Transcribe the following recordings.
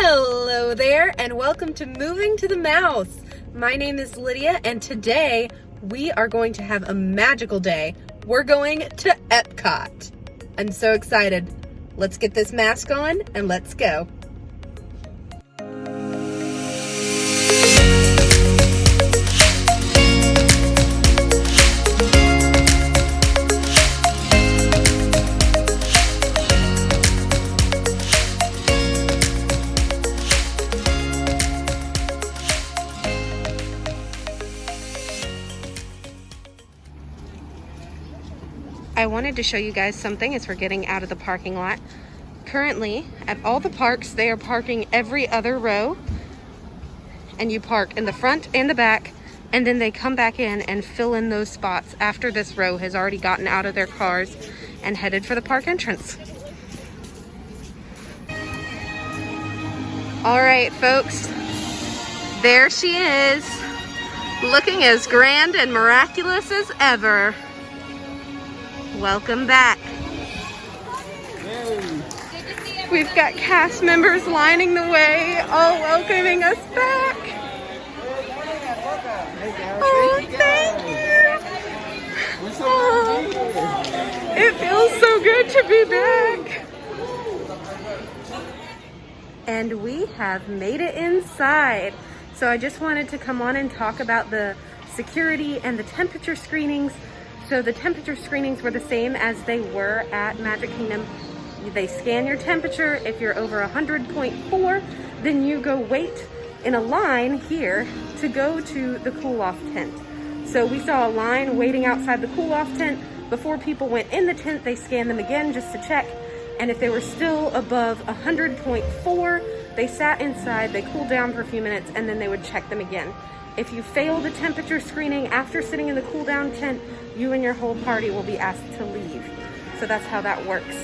Hello there, and welcome to Moving to the Mouse. My name is Lydia, and today we are going to have a magical day. We're going to Epcot. I'm so excited. Let's get this mask on and let's go. I wanted to show you guys something as we're getting out of the parking lot. Currently, at all the parks, they are parking every other row. And you park in the front and the back, and then they come back in and fill in those spots after this row has already gotten out of their cars and headed for the park entrance. All right, folks, there she is, looking as grand and miraculous as ever. Welcome back. We've got cast members lining the way, all welcoming us back. Oh, thank you. Oh, it feels so good to be back. And we have made it inside. So I just wanted to come on and talk about the security and the temperature screenings. So the temperature screenings were the same as they were at Magic Kingdom. They scan your temperature. If you're over 100.4, then you go wait in a line here to go to the cool-off tent. So we saw a line waiting outside the cool-off tent. Before people went in the tent, they scanned them again just to check. And if they were still above 100.4, they sat inside, they cooled down for a few minutes, and then they would check them again. If you fail the temperature screening after sitting in the cool-down tent, you and your whole party will be asked to leave. So that's how that works.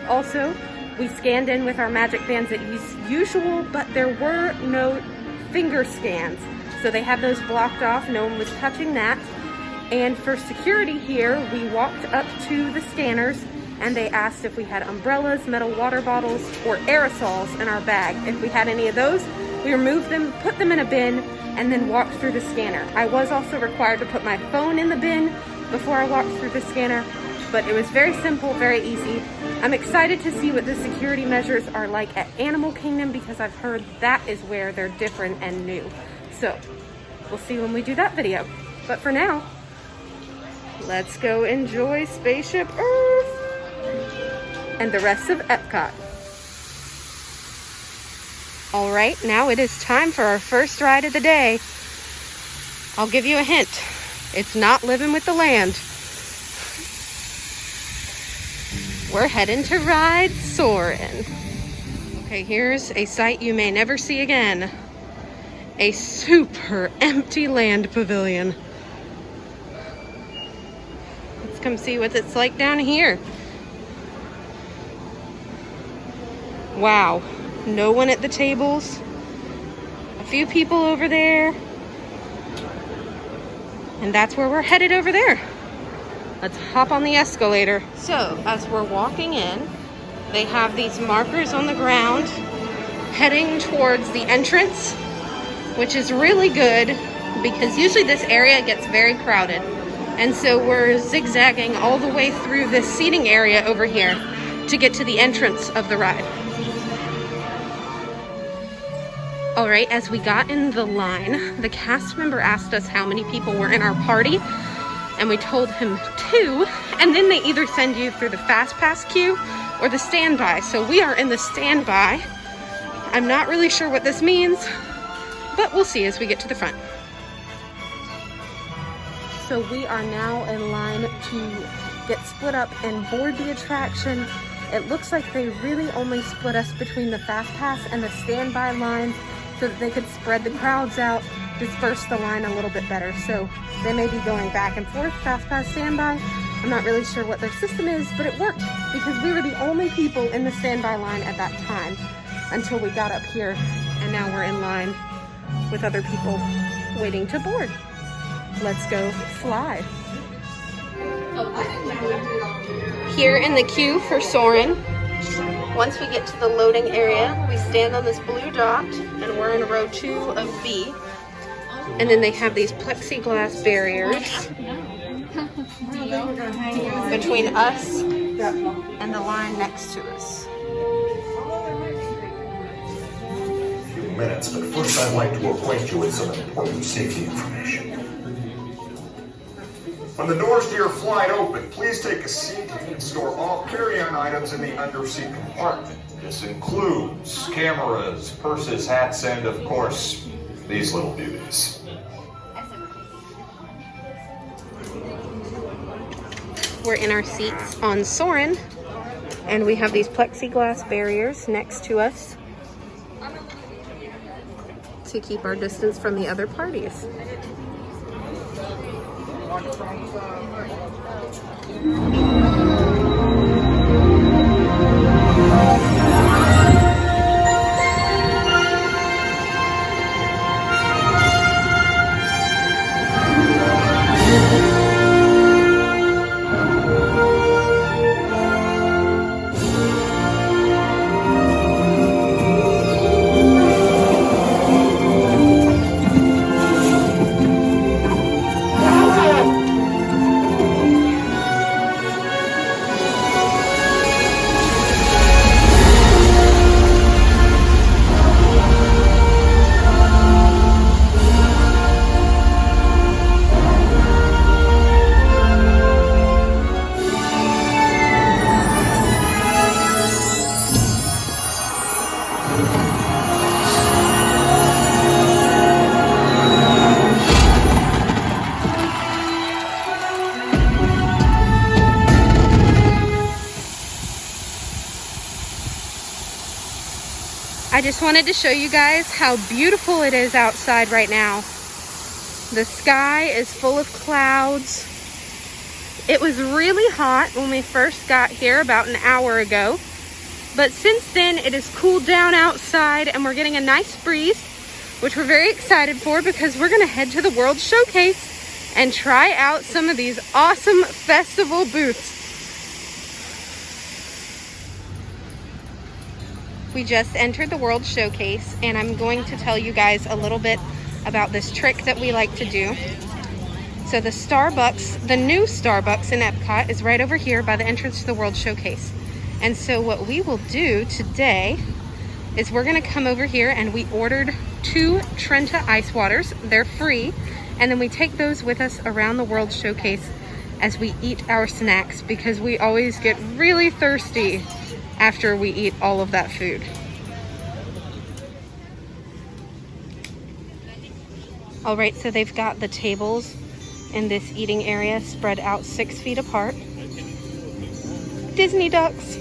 Also, we scanned in with our magic bands as usual, but there were no finger scans. So they have those blocked off, no one was touching that. And for security here, we walked up to the scanners and they asked if we had umbrellas, metal water bottles, or aerosols in our bag. If we had any of those, we removed them, put them in a bin, and then walked through the scanner. I was also required to put my phone in the bin before I walked through the scanner, but it was very simple, very easy. I'm excited to see what the security measures are like at Animal Kingdom because I've heard that is where they're different and new. So we'll see when we do that video. But for now, let's go enjoy Spaceship Earth and the rest of Epcot. All right, now it is time for our first ride of the day. I'll give you a hint. It's not Living with the Land. We're heading to ride Soarin'. Okay, here's a sight you may never see again. A super empty land pavilion. Let's come see what it's like down here. Wow. No one at the tables. A few people over there. And that's where we're headed over there. Let's hop on the escalator. So, as we're walking in, they have these markers on the ground heading towards the entrance, which is really good because usually this area gets very crowded. And so we're zigzagging all the way through this seating area over here to get to the entrance of the ride. All right, as we got in the line, the cast member asked us how many people were in our party, and we told him 2, and then they either send you through the fast pass queue or the standby. So we are in the standby. I'm not really sure what this means, but we'll see as we get to the front. So we are now in line to get split up and board the attraction. It looks like they really only split us between the fast pass and the standby line so that they could spread the crowds out, disperse the line a little bit better. So they may be going back and forth, fast pass, standby. I'm not really sure what their system is, but it worked because we were the only people in the standby line at that time until we got up here, and now we're in line with other people waiting to board. Let's go fly. Here in the queue for Soarin', Once we get to the loading area, we stand on this blue dot and we're in row 2 of B. And then they have these plexiglass barriers between us and the line next to us. Minutes, but first I'd like to acquaint you with some important safety information. When the doors to your flight open, please take a seat and store all carry-on items in the underseat compartment. This includes cameras, purses, hats, and of course, these little beauties. We're in our seats on Soarin', and we have these plexiglass barriers next to us to keep our distance from the other parties. I just wanted to show you guys how beautiful it is outside right now. The sky is full of clouds. It was really hot when we first got here about an hour ago, but since then it has cooled down outside and we're getting a nice breeze, which we're very excited for because we're gonna head to the World Showcase and try out some of these awesome festival booths. We just entered the World Showcase and I'm going to tell you guys a little bit about this trick that we like to do. So the Starbucks, the new Starbucks in Epcot is right over here by the entrance to the World Showcase. And so what we will do today is we're gonna come over here, and we ordered 2 Trenta ice waters. They're free. And then we take those with us around the World Showcase as we eat our snacks, because we always get really thirsty after we eat all of that food. All right, so they've got the tables in this eating area spread out 6 feet apart. Disney ducks.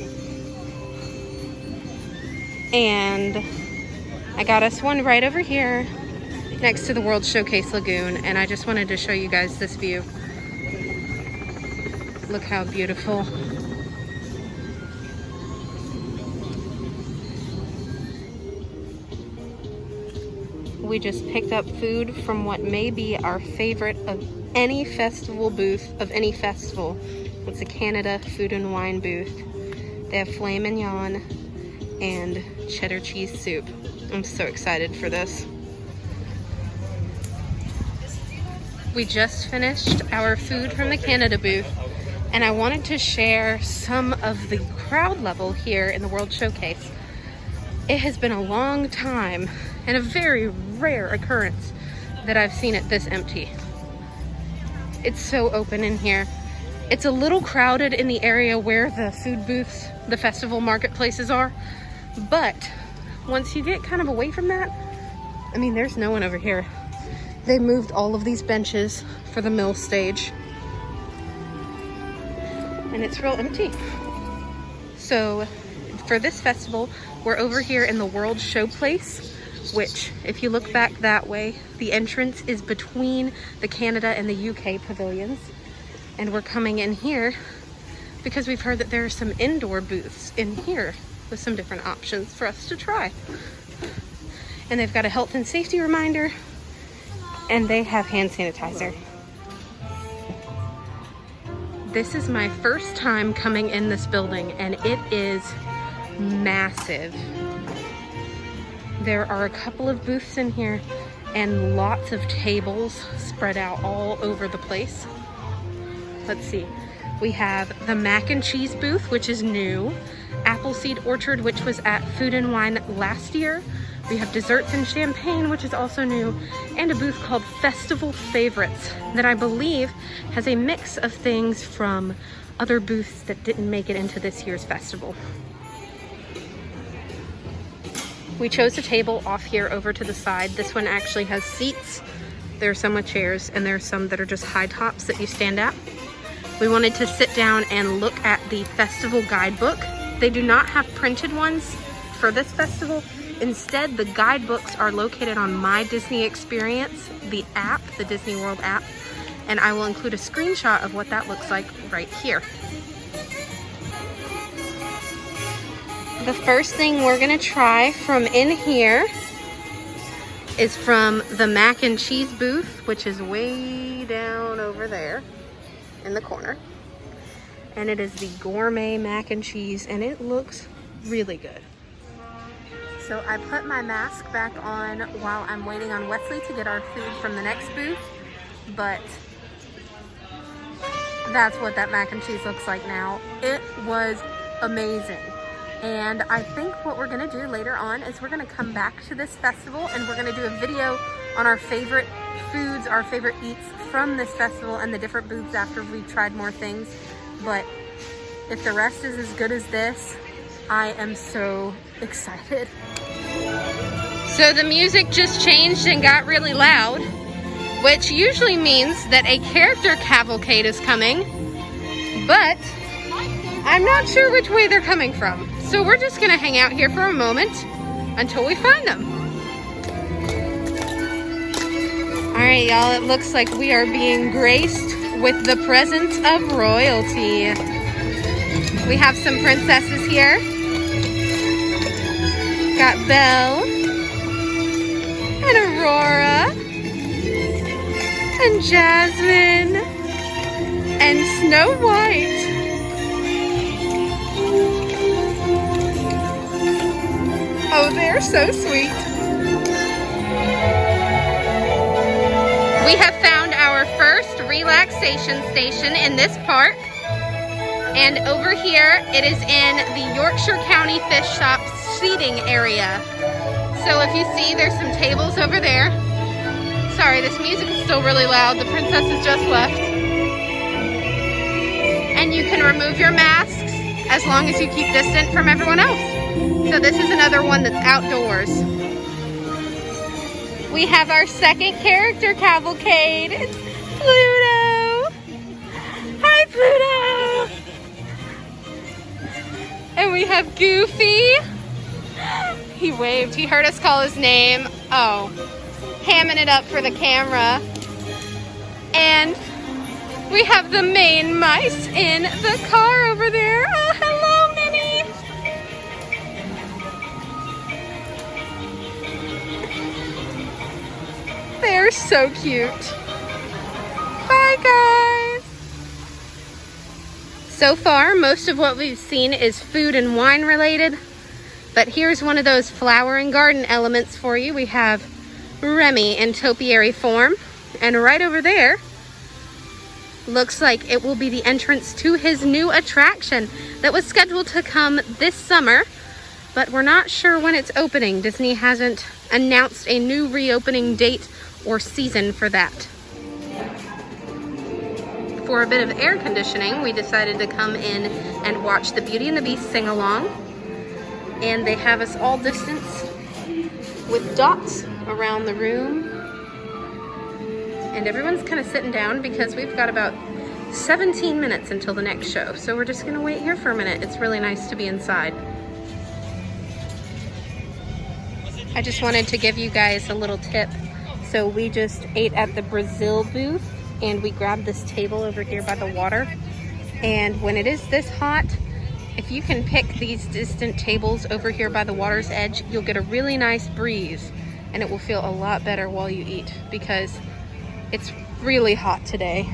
And I got us one right over here next to the World Showcase Lagoon, and I just wanted to show you guys this view. Look how beautiful. We just picked up food from what may be our favorite of any festival booth of any festival. It's a Canada Food and Wine booth. They have filet mignon and cheddar cheese soup. I'm so excited for this. We just finished our food from the Canada booth, and I wanted to share some of the crowd level here in the World Showcase. It has been a long time and a very rare occurrence that I've seen it this empty. It's so open in here. It's a little crowded in the area where the food booths, the festival marketplaces are, but once you get kind of away from that, I mean, there's no one over here. They moved all of these benches for the mill stage, and it's real empty. So for this festival, we're over here in the World Showplace, which, if you look back that way, the entrance is between the Canada and the UK pavilions. And we're coming in here because we've heard that there are some indoor booths in here with some different options for us to try. And they've got a health and safety reminder, and they have hand sanitizer. This is my first time coming in this building, and it is massive. There are a couple of booths in here and lots of tables spread out all over the place. Let's see. We have the mac and cheese booth, which is new. Appleseed Orchard, which was at Food and Wine last year. We have desserts and champagne, which is also new, and a booth called Festival Favorites that I believe has a mix of things from other booths that didn't make it into this year's festival. We chose a table off here over to the side. This one actually has seats. There are some with chairs, and there are some that are just high tops that you stand at. We wanted to sit down and look at the festival guidebook. They do not have printed ones for this festival. Instead, the guidebooks are located on My Disney Experience, the app, the Disney World app, and I will include a screenshot of what that looks like right here. The first thing we're gonna try from in here is from the mac and cheese booth, which is way down over there in the corner. And it is the gourmet mac and cheese, and it looks really good. So I put my mask back on while I'm waiting on Wesley to get our food from the next booth, but that's what that mac and cheese looks like now. It was amazing. And I think what we're gonna do later on is we're gonna come back to this festival and we're gonna do a video on our favorite foods, our favorite eats from this festival and the different booths after we've tried more things. But if the rest is as good as this, I am so excited. So the music just changed and got really loud, which usually means that a character cavalcade is coming, but I'm not sure which way they're coming from. So we're just gonna hang out here for a moment until we find them. All right, y'all, it looks like we are being graced with the presence of royalty. We have some princesses here. Got Belle and Aurora and Jasmine and Snow White. Oh, they're so sweet. We have found our first relaxation station in this park. And over here, it is in the Yorkshire County Fish Shop seating area. So if you see, there's some tables over there. Sorry, this music is still really loud. The princesses just left. And you can remove your masks as long as you keep distant from everyone else. So this is another one that's outdoors. We have our second character cavalcade. It's Pluto. Hi, Pluto. And we have Goofy. He waved. He heard us call his name. Oh, hamming it up for the camera. And we have the Maine mice in the car over there. Oh, hello, Minnie. They're so cute. Bye, guys. So far, most of what we've seen is food and wine related, but here's one of those flower and garden elements for you. We have Remy in topiary form, and right over there looks like it will be the entrance to his new attraction that was scheduled to come this summer, but we're not sure when it's opening. Disney hasn't announced a new reopening date or season for that. For a bit of air conditioning, we decided to come in and watch the Beauty and the Beast sing along. And they have us all distanced with dots around the room. And everyone's kind of sitting down because we've got about 17 minutes until the next show. So we're just gonna wait here for a minute. It's really nice to be inside. I just wanted to give you guys a little tip. So we just ate at the Brazil booth and we grabbed this table over here by the water. And when it is this hot, if you can pick these distant tables over here by the water's edge, you'll get a really nice breeze and it will feel a lot better while you eat because it's really hot today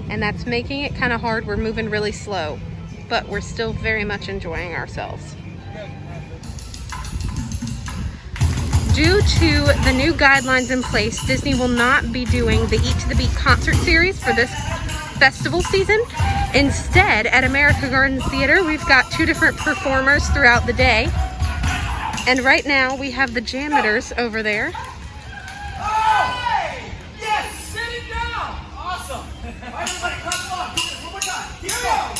and that's making it kind of hard. We're moving really slow, but we're still very much enjoying ourselves. due to the new guidelines in place, Disney will not be doing the Eat to the Beat concert series for this festival season. Instead, at America Gardens Theater, we've got 2 different performers throughout the day. And right now, we have the janitors over there. Oh! Yes! Sit it down! Awesome! Everybody, clap along. One more time. Here we go.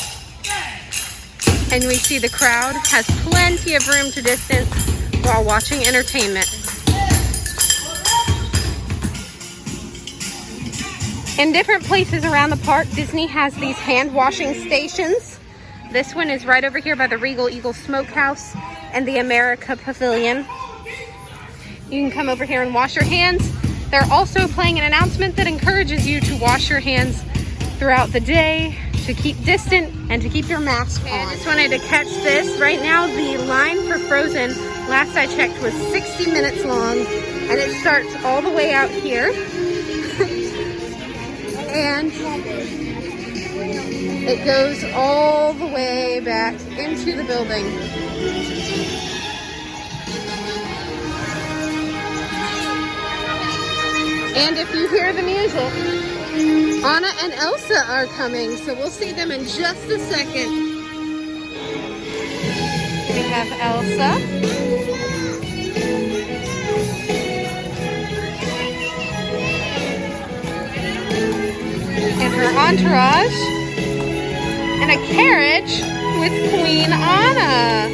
And we see the crowd has plenty of room to distance while watching entertainment. In different places around the park, Disney has these hand washing stations. This one is right over here by the Regal Eagle Smokehouse and the America Pavilion. You can come over here and wash your hands. They're also playing an announcement that encourages you to wash your hands throughout the day, to keep distant, and to keep your mask on. I just wanted to catch this. Right now, the line for Frozen, last I checked, was 60 minutes long, and it starts all the way out here. And it goes all the way back into the building. And if you hear the music, Anna and Elsa are coming, so we'll see them in just a second. We have Elsa. And her entourage, and a carriage with Queen Anna.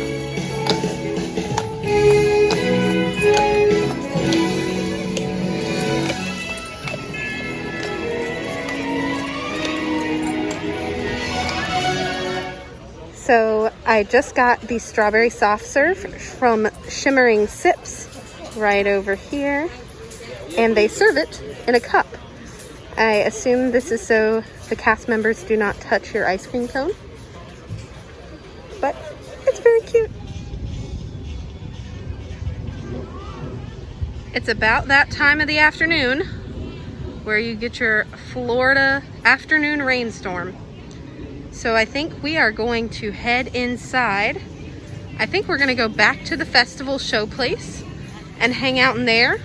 So I just got the strawberry soft serve from Shimmering Sips right over here, and they serve it in a cup. I assume this is so the cast members do not touch your ice cream cone, but it's very cute. It's about that time of the afternoon where you get your Florida afternoon rainstorm. So I think we are going to head inside. I think we're gonna go back to the festival show place and hang out in there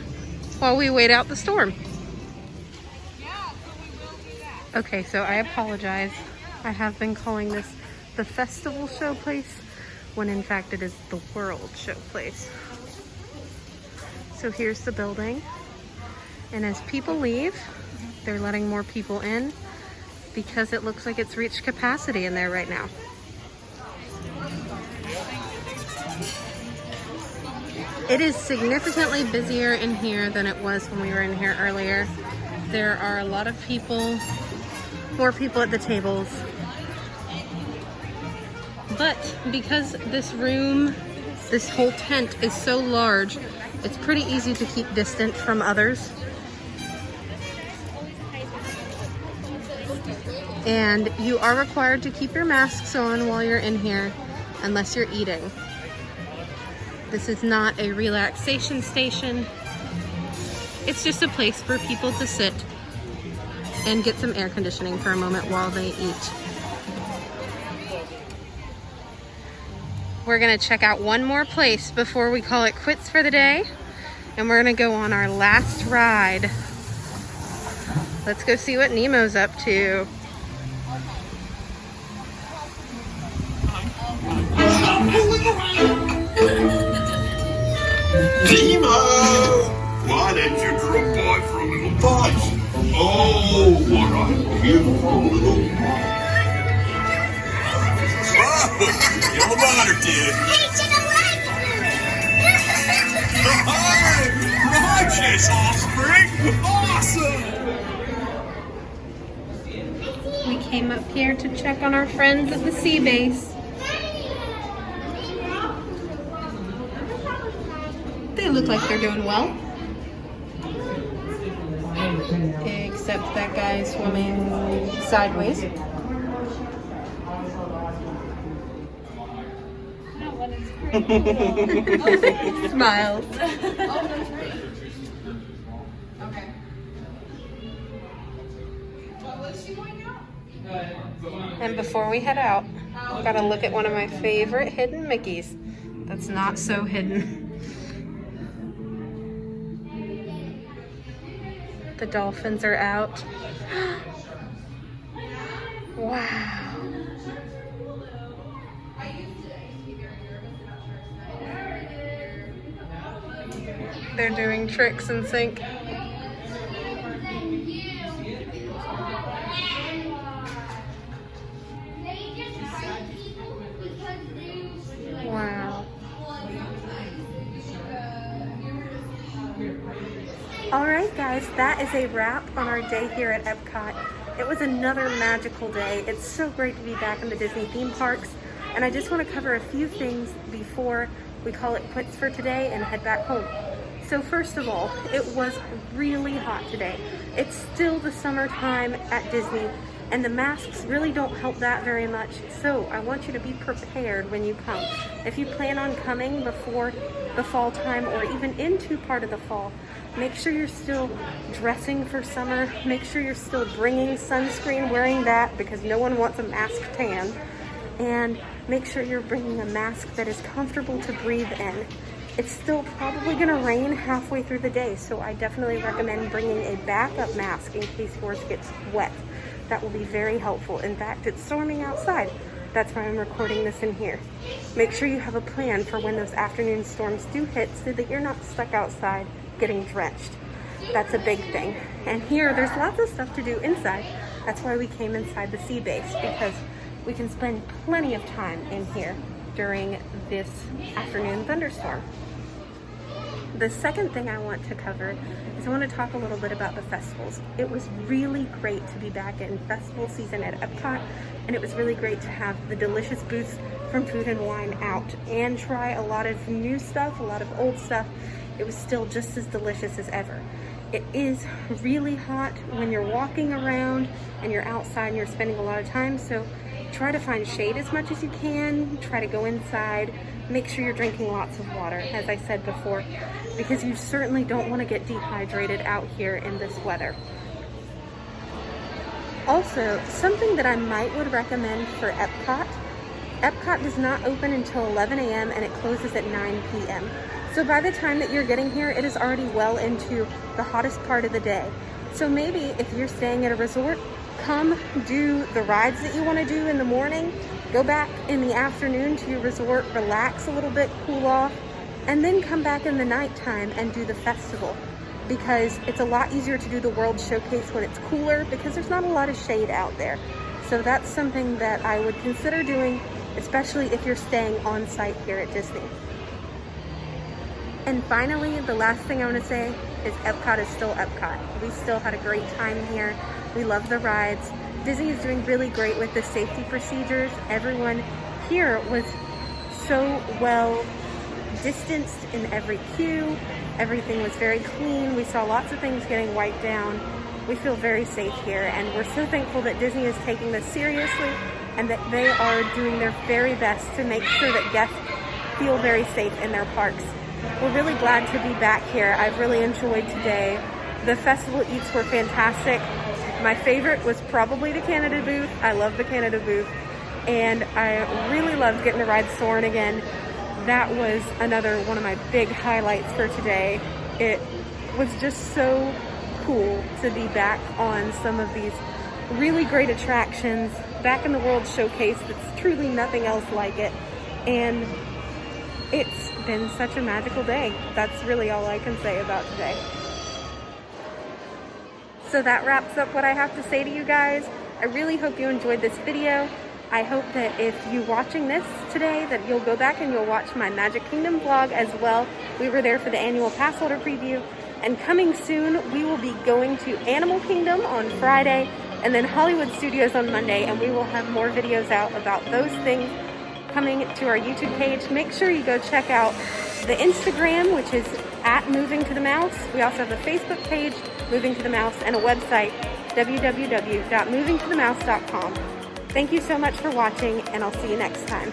while we wait out the storm. Okay, so I apologize. I have been calling this the festival show place when in fact it is the world show place. So here's the building. And as people leave, they're letting more people in because it looks like it's reached capacity in there right now. It is significantly busier in here than it was when we were in here earlier. There are a lot of people, more people at the tables. But because this room, this whole tent is so large, it's pretty easy to keep distant from others. And you are required to keep your masks on while you're in here, unless you're eating. This is not a relaxation station. It's just a place for people to sit and get some air conditioning for a moment while they eat. We're gonna check out one more place before we call it quits for the day, and we're gonna go on our last ride. Let's go see what Nemo's up to. Nemo! Why don't you drop by for a little bite? Oh, what a beautiful little bite. Oh, you're the water, dude. Oh, righteous offspring! Awesome! We came up here to check on our friends at the sea base. They look like they're doing well. Except that guy swimming sideways. Smiles. And before we head out, we gotta look at one of my favorite hidden Mickeys that's not so hidden. The dolphins are out. Wow. They're doing tricks in sync. Wow. All right, guys, that is a wrap on our day here at Epcot. It was another magical day. It's so great to be back in the Disney theme parks. And I just want to cover a few things before we call it quits for today and head back home. So first of all, it was really hot today. It's still the summertime at Disney, and the masks really don't help that very much. So I want you to be prepared when you come. If you plan on coming before the fall time or even into part of the fall, make sure you're still dressing for summer. Make sure you're still bringing sunscreen, wearing that because no one wants a mask tan. And make sure you're bringing a mask that is comfortable to breathe in. It's still probably gonna rain halfway through the day, so I definitely recommend bringing a backup mask in case yours gets wet. That will be very helpful. In fact, it's storming outside. That's why I'm recording this in here. Make sure you have a plan for when those afternoon storms do hit so that you're not stuck outside getting drenched. That's a big thing. And here, there's lots of stuff to do inside. That's why we came inside the sea base, because we can spend plenty of time in here during this afternoon thunderstorm. The second thing I want to cover is I want to talk a little bit about the festivals. It was really great to be back in festival season at Epcot, and it was really great to have the delicious booths from Food and Wine out and try a lot of new stuff, a lot of old stuff. It was still just as delicious as ever. It is really hot when you're walking around and you're outside and you're spending a lot of time, so try to find shade as much as you can. Try to go inside. Make sure you're drinking lots of water, as I said before, because you certainly don't want to get dehydrated out here in this weather. Also, something that I would recommend for Epcot. Epcot does not open until 11 a.m. and it closes at 9 p.m. So by the time that you're getting here, it is already well into the hottest part of the day. So maybe if you're staying at a resort, come do the rides that you want to do in the morning, go back in the afternoon to your resort, relax a little bit, cool off, and then come back in the nighttime and do the festival, because it's a lot easier to do the World Showcase when it's cooler because there's not a lot of shade out there. So that's something that I would consider doing, especially if you're staying on site here at Disney. And finally, the last thing I want to say is Epcot is still Epcot. We still had a great time here. We love the rides. Disney is doing really great with the safety procedures. Everyone here was so well distanced in every queue. Everything was very clean. We saw lots of things getting wiped down. We feel very safe here, and we're so thankful that Disney is taking this seriously and that they are doing their very best to make sure that guests feel very safe in their parks. We're really glad to be back here. I've really enjoyed today. The festival eats were fantastic. My favorite was probably the Canada booth. I love the Canada booth. And I really loved getting to ride Soarin' again. That was another one of my big highlights for today. It was just so cool to be back on some of these really great attractions, back in the World Showcase. It's truly nothing else like it. And it's been such a magical day. That's really all I can say about today. So that wraps up what I have to say to you guys. I really hope you enjoyed this video. I hope that if you're watching this today, that you'll go back and you'll watch my Magic Kingdom vlog as well. We were there for the annual pass holder preview. And coming soon, we will be going to Animal Kingdom on Friday and then Hollywood Studios on Monday, and we will have more videos out about those things coming to our YouTube page. Make sure you go check out the Instagram, which is @MovingToTheMouse. We also have a Facebook page, Moving to the Mouse, and a website, www.movingtothemouse.com. Thank you so much for watching, and I'll see you next time.